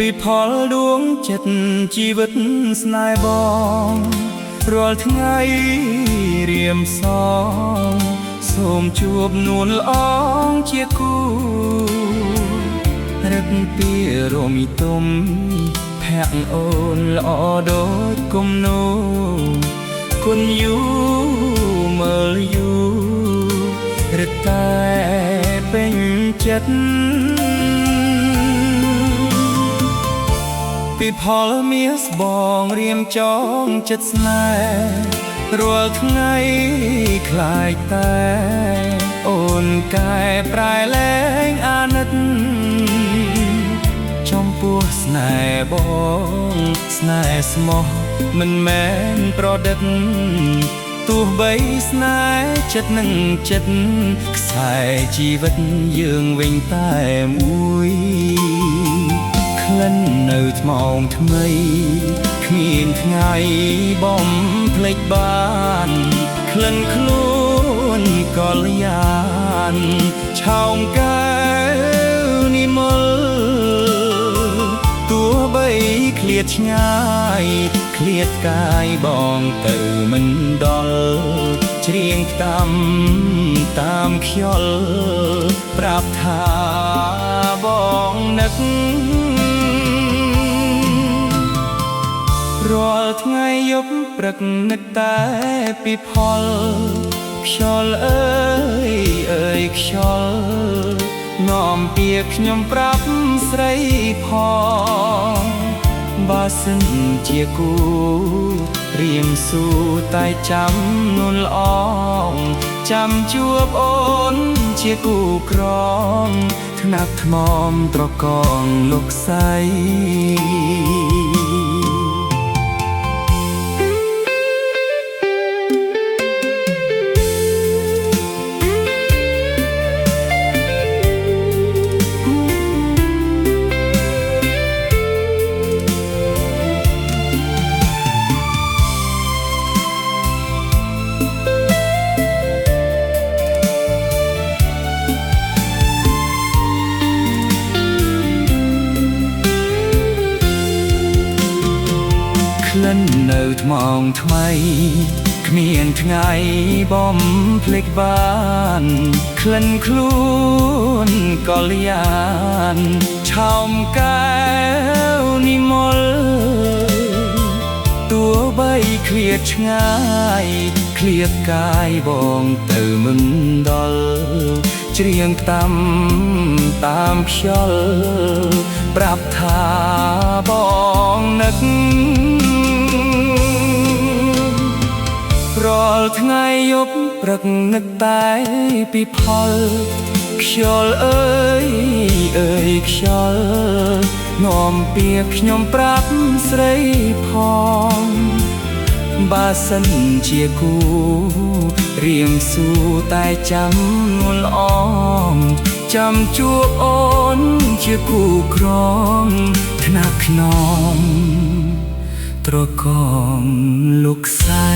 ពីផលដួងចិត្តជីវិតស្នេហ៍បងរាល់ថ្ងៃរៀមសងសូមជួបនួនល្អងជាគូរឹកពីរមីទុំភ័ក្រអូនល្អដូចគំនូគុណយូមើលយូរឹកតែពេញចិត្តពីផលមាសបងរៀមចងចិត្តស្នេហ៍រាល់ថ្ងៃคล้ายតែអូនកែប្រែលែងអាណិតចំពោះស្នេហ៍បងស្នេហ៍ស្មោះមិនមែនប្រឌិតទោះបីស្នេហ៍ចិត្តនឹងចិត្តខ្សែជីវិតយើងវិញតែមួយក្លិននៅថ្មងថ្មីគ្មានថ្ងៃបំភ្លេចបានក្លិនខ្លួនកល្យានឆោមកែវនិមលទោះបីឃ្លាតឆ្ងាយឃ្លាតកាយបងទៅមិនដល់ច្រៀងតាមខ្យល់ប្រាប់ថាបងនឹករាល់ថ្ងៃយប់ព្រឹកនឹកតែពីផលខ្យល់អើយខ្យល់នាំពាក្យខ្ញុំប្រាប់ស្រីផងបើសិនជាគូរៀមស៊ូតែចាំនួនល្អងចាំជួបអូនជាគូក្រងថ្នាក់ថ្មមត្រកងលោកស្រីក្លិននៅថ្មងថ្មីគ្មានថ្ងៃបំភ្លេចបានក្លិនខ្លួនកល្យានឆោមកែវនិមលទោះបីឃ្លាតឆ្ងាយឃ្លាតកាយបងទៅមិនដល់ច្រៀងតាមខ្យល់ប្រាប់ថាបងនឹករាល់ថ្ងៃយប់ព្រឹកនឹកតែពីផលខ្យល់អើយខ្យល់នាំពាក្យខ្ញុំប្រាប់ស្រីផងបើសិនជាគូរៀមស៊ូតែចាំនួនល្អងចាំជួបអូនជាគូក្រងថ្នាក់ខ្នងត្រកងលោកស្រី